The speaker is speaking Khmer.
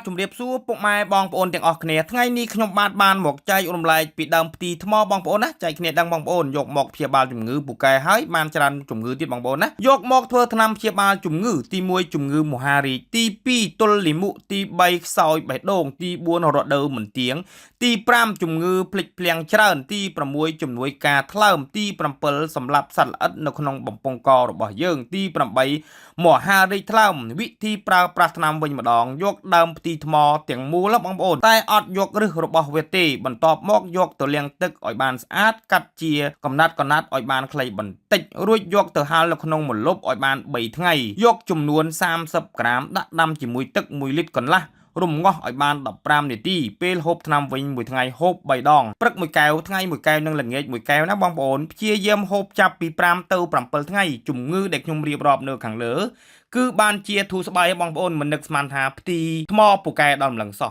ជំរាបសួរពុកម៉ែបងប្អូនទាំងអស់គ្នាថ្ងៃនេះខ្ញុំបានមកចែករំលែកពីដើមផ្ទីថ្មបងប្អូនណាចែកគ្នាដឹងបងប្អូនយកមកព្យាបាលជំងឺពូកែហើយបានច្រើនជំងឺទៀតបងប្អូនណាយកមកធ្វើថ្នាំព្យាបាលជំងឺទី1ជំងឺមហារីកទី2ទល់លាមកទី3ខ្សោយបេះដូងទី4រដូវមិនទៀងទី5ជំងឺភ្លេចភ្លាំងច្រើនទី6ជំនួយការថ្លើមទី7សម្រាប់សត្វល្អិតនៅក្នុងបំពង់ករបស់យើងទី8មហារីកថ្លើមវិធីប្រើប្រាស់ថ្នាំវិញម្ដងយកដើមផ្ទីថ្មទាំងមូលបងប្អូនតែអត់យកឫសរបស់វាទេបន្ទាប់មកយកទៅលាងទឹកឲ្យបានស្អាតកាត់ជាកំណាត់ឲ្យបានខ្លីបន្តិចរួចយកទៅហាលនៅក្នុងម្លប់ឲ្យបាន3ថ្ងៃយកចំនួន30ក្រាមដាក់ដាំជាមួយទឹក1លីត្រកន្លះរំងាស់ឲ្យបាន15នាទីពេលហូបថ្នាំវិញមួយថ្ងៃហូប3ដងព្រឹក1កែវថ្ងៃ1កែវនិងល្ងាច1កែវណាបងប្អូនព្យាយាមហូបចាប់ពី5ទៅ7ថ្ងៃជំងឺដែលខ្ញុំរៀបរាប់នៅខាងលើគឺបានជាធូរស្បើយបងប្អូនមិននឹកស្មានថាផ្ទីថ្មពូកែដល់ម្លឹងសោះ